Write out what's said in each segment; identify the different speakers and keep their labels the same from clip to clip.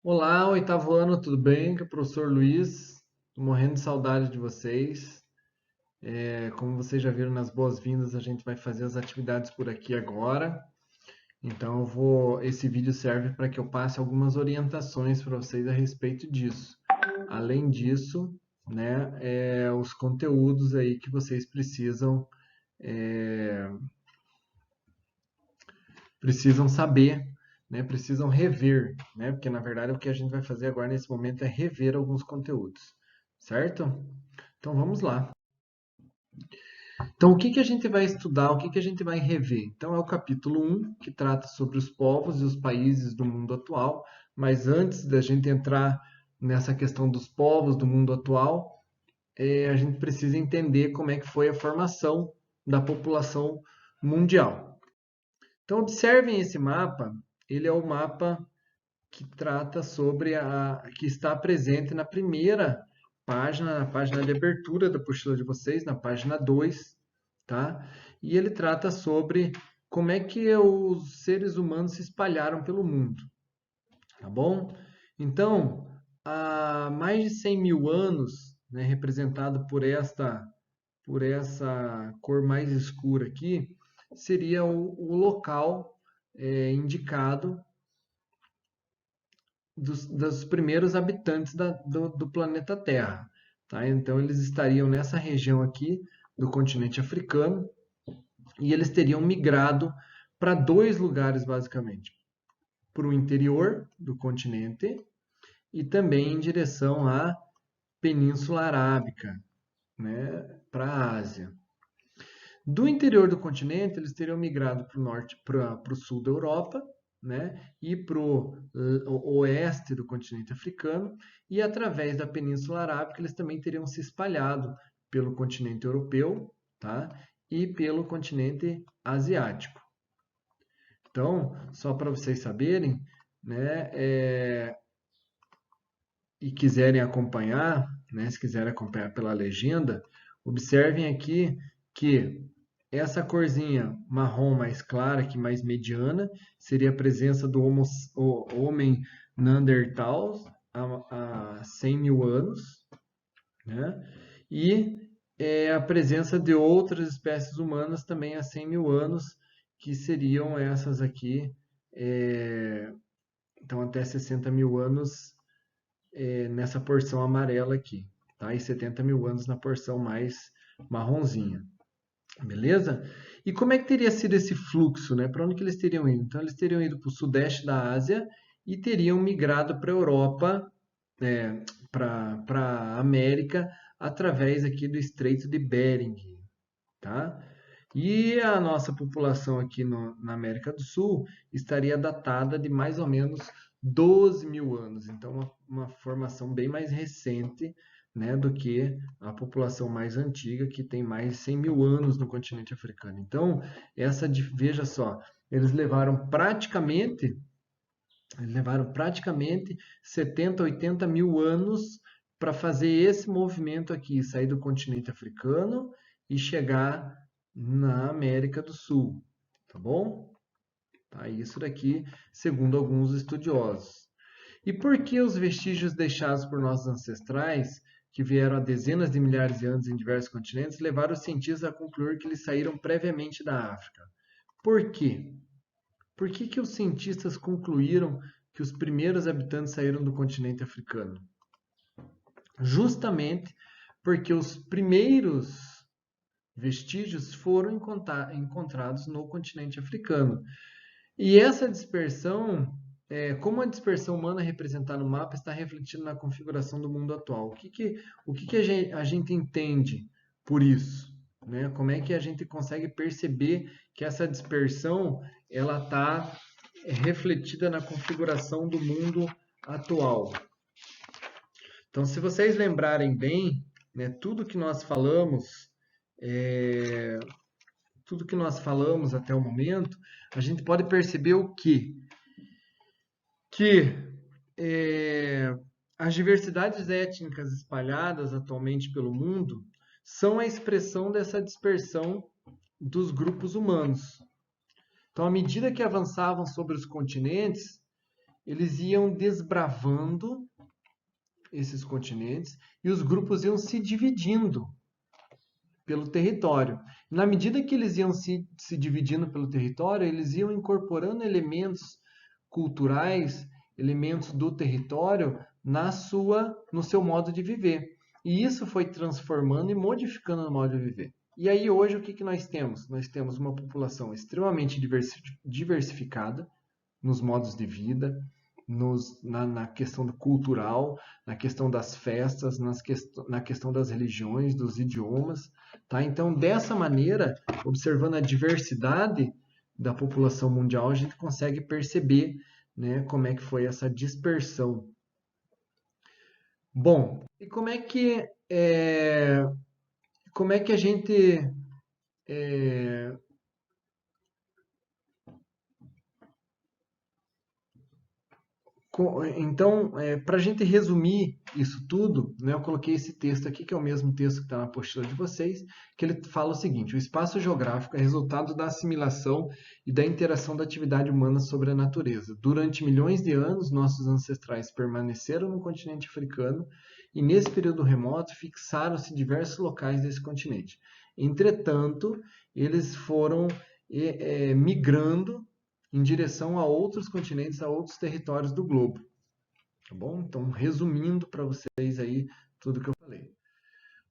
Speaker 1: Olá, oitavo ano, tudo bem? Que é o professor Luiz. Tô morrendo de saudade de vocês. Como vocês já viram nas boas-vindas, a gente vai fazer as atividades por aqui agora. Então, esse vídeo serve para que eu passe algumas orientações para vocês a respeito disso. Além disso, né, os conteúdos aí que vocês é, precisam saber, né, precisam rever, né, porque na verdade o que a gente vai fazer agora nesse momento é rever alguns conteúdos, certo? Então vamos lá. Então o que que a gente vai estudar, o que que a gente vai rever? Então é o capítulo 1, que trata sobre os povos e os países do mundo atual, mas antes da gente entrar nessa questão dos povos do mundo atual, a gente precisa entender como é que foi a formação da população mundial. Então observem esse mapa, ele é o mapa que trata sobre que está presente na primeira página, na página de abertura da apostila de vocês, na página 2, tá? E ele trata sobre como é que os seres humanos se espalharam pelo mundo, tá bom? Então, há mais de 100 mil anos, né, representado por essa cor mais escura aqui, seria o local indicado dos primeiros habitantes do planeta Terra. Tá? Então, eles estariam nessa região aqui do continente africano e eles teriam migrado para dois lugares, basicamente: para o interior do continente e também em direção à Península Arábica, né, para a Ásia. Do interior do continente, eles teriam migrado para o norte, para o sul da Europa, né, e para o oeste do continente africano, e através da Península Arábica eles também teriam se espalhado pelo continente europeu, tá, e pelo continente asiático. Então, só para vocês saberem, né, e quiserem acompanhar, né, se quiserem acompanhar pela legenda, observem aqui que essa corzinha marrom mais clara, que mais mediana, seria a presença do homem Neandertal há 100 mil anos, né? E a presença de outras espécies humanas também há 100 mil anos, que seriam essas aqui, então até 60 mil anos nessa porção amarela aqui, tá? E 70 mil anos na porção mais marronzinha. Beleza? E como é que teria sido esse fluxo, né? Para onde que eles teriam ido? Então, eles teriam ido para o sudeste da Ásia e teriam migrado para a Europa, para a América, através aqui do Estreito de Bering, tá? E a nossa população aqui na América do Sul estaria datada de mais ou menos 12 mil anos. Então, uma formação bem mais recente, né, do que a população mais antiga, que tem mais de 100 mil anos no continente africano. Então, veja só, eles levaram praticamente 70, 80 mil anos para fazer esse movimento aqui, sair do continente africano e chegar na América do Sul, tá bom? Tá, isso daqui, segundo alguns estudiosos. E por que os vestígios deixados por nossos ancestrais, que vieram há dezenas de milhares de anos em diversos continentes, levaram os cientistas a concluir que eles saíram previamente da África? Por quê? Por que que os cientistas concluíram que os primeiros habitantes saíram do continente africano? Justamente porque os primeiros vestígios foram encontrados no continente africano. E essa dispersão, como a dispersão humana representada no mapa está refletindo na configuração do mundo atual? O que que a gente entende por isso? Né? Como é que a gente consegue perceber que essa dispersão ela está refletida na configuração do mundo atual? Então, se vocês lembrarem bem, né, é, tudo que nós falamos até o momento, a gente pode perceber o quê? Que é, as diversidades étnicas espalhadas atualmente pelo mundo são a expressão dessa dispersão dos grupos humanos. Então, à medida que avançavam sobre os continentes, eles iam desbravando esses continentes e os grupos iam se dividindo pelo território. Na medida que eles iam se dividindo pelo território, eles iam incorporando elementos culturais, elementos do território no seu modo de viver. E isso foi transformando e modificando o modo de viver. E aí hoje o que nós temos? Nós temos uma população extremamente diversificada nos modos de vida, na questão cultural, na questão das festas, na questão das religiões, dos idiomas. Tá? Então, dessa maneira, observando a diversidade da população mundial, a gente consegue perceber, né, como é que foi essa dispersão. Bom, e como é que a gente então, para a gente resumir isso tudo, né, eu coloquei esse texto aqui, que é o mesmo texto que está na apostila de vocês, que ele fala o seguinte: o espaço geográfico é resultado da assimilação e da interação da atividade humana sobre a natureza. Durante milhões de anos, nossos ancestrais permaneceram no continente africano e, nesse período remoto, fixaram-se diversos locais desse continente. Entretanto, eles foram migrando em direção a outros continentes, a outros territórios do globo. Tá bom? Então, resumindo para vocês aí tudo que eu falei.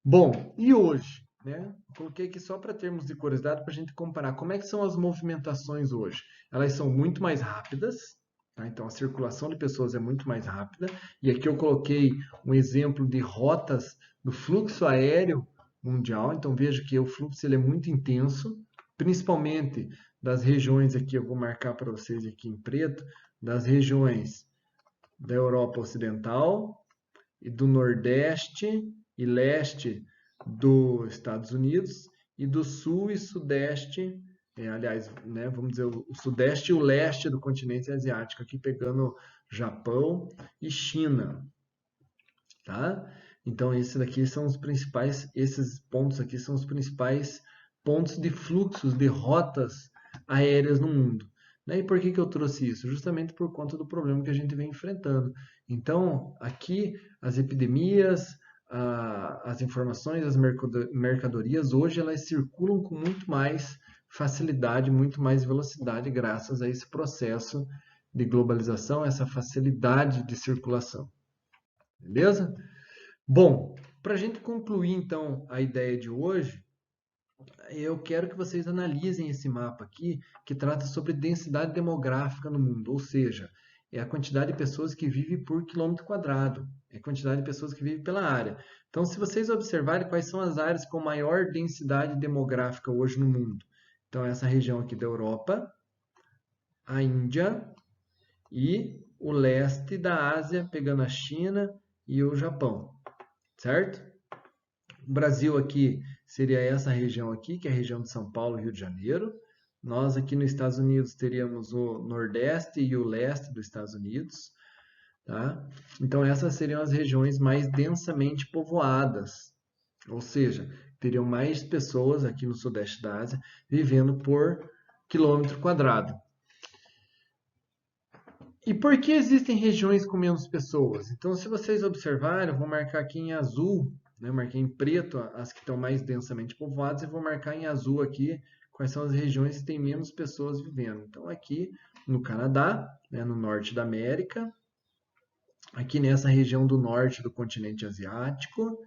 Speaker 1: Bom, e hoje? Né? Coloquei aqui só para termos de curiosidade para a gente comparar como é que são as movimentações hoje. Elas são muito mais rápidas, tá? Então a circulação de pessoas é muito mais rápida. E aqui eu coloquei um exemplo de rotas do fluxo aéreo mundial. Então veja que o fluxo ele é muito intenso, principalmente das regiões aqui, eu vou marcar para vocês aqui em preto, das regiões da Europa Ocidental e do Nordeste e Leste dos Estados Unidos e do Sul e Sudeste, aliás, né, vamos dizer, o Sudeste e o Leste do continente asiático, aqui pegando Japão e China, tá? Então, esses pontos aqui são os principais pontos de fluxos, de rotas aéreas no mundo. Né? E por que eu trouxe isso? Justamente por conta do problema que a gente vem enfrentando. Então, aqui, as epidemias, as informações, as mercadorias, hoje elas circulam com muito mais facilidade, muito mais velocidade, graças a esse processo de globalização, essa facilidade de circulação. Beleza? Bom, para a gente concluir então a ideia de hoje, eu quero que vocês analisem esse mapa aqui, que trata sobre densidade demográfica no mundo, ou seja, é a quantidade de pessoas que vivem por quilômetro quadrado, é a quantidade de pessoas que vivem pela área. Então, se vocês observarem quais são as áreas com maior densidade demográfica hoje no mundo. Então, essa região aqui da Europa, a Índia e o leste da Ásia, pegando a China e o Japão, certo? O Brasil aqui seria essa região aqui, que é a região de São Paulo e Rio de Janeiro. Nós aqui nos Estados Unidos teríamos o Nordeste e o Leste dos Estados Unidos. Tá? Então essas seriam as regiões mais densamente povoadas, ou seja, teriam mais pessoas aqui no Sudeste da Ásia vivendo por quilômetro quadrado. E por que existem regiões com menos pessoas? Então, se vocês observarem, eu vou marcar aqui em azul, né? Eu marquei em preto as que estão mais densamente povoadas e vou marcar em azul aqui quais são as regiões que têm menos pessoas vivendo. Então, aqui no Canadá, né, no norte da América, aqui nessa região do norte do continente asiático,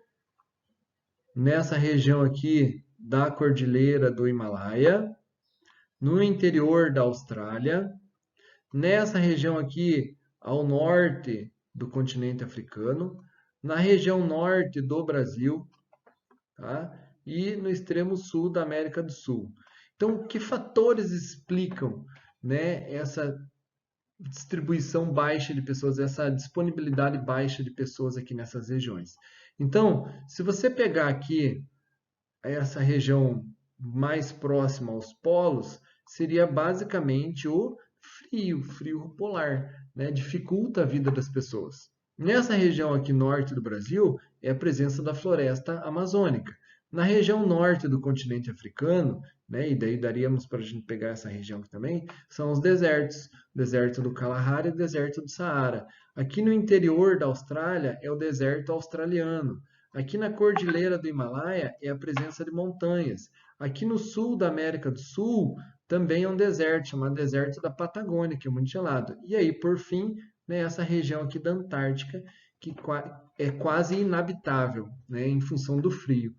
Speaker 1: nessa região aqui da Cordilheira do Himalaia, no interior da Austrália, nessa região aqui ao norte do continente africano, na região norte do Brasil, tá? E no extremo sul da América do Sul. Então, que fatores explicam, né, essa distribuição baixa de pessoas, essa disponibilidade baixa de pessoas aqui nessas regiões? Então, se você pegar aqui essa região mais próxima aos polos, seria basicamente o frio polar, né? Dificulta a vida das pessoas. Nessa região aqui norte do Brasil, é a presença da floresta amazônica. Na região norte do continente africano, né, e daí daríamos para a gente pegar essa região aqui também, são os desertos, o deserto do Kalahari e o deserto do Saara. Aqui no interior da Austrália é o deserto australiano. Aqui na cordilheira do Himalaia é a presença de montanhas. Aqui no sul da América do Sul também é um deserto, chamado deserto da Patagônia, que é muito gelado. E aí, por fim, né, essa região aqui da Antártica, que é quase inabitável, né, em função do frio.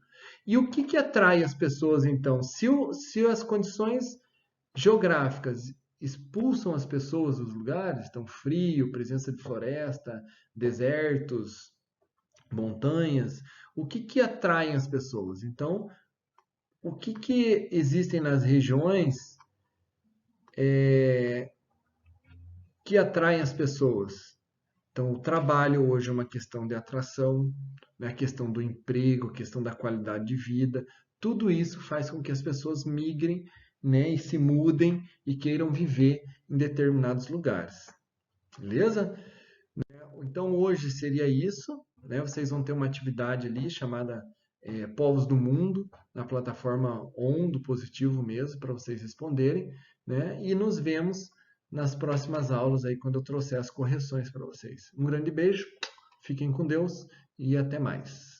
Speaker 1: E o que, que atrai as pessoas, então? Se as condições geográficas expulsam as pessoas dos lugares, então frio, presença de floresta, desertos, montanhas, o que, que atrai as pessoas? Então, o que, que existem nas regiões que atraem as pessoas? Então, o trabalho hoje é uma questão de atração, né? A questão do emprego, a questão da qualidade de vida. Tudo isso faz com que as pessoas migrem, né, e se mudem e queiram viver em determinados lugares. Beleza? Então, hoje seria isso. Né? Vocês vão ter uma atividade ali chamada Povos do Mundo, na plataforma ON, do Positivo mesmo, para vocês responderem. Né? E nos vemos nas próximas aulas aí, quando eu trouxer as correções para vocês. Um grande beijo, fiquem com Deus e até mais.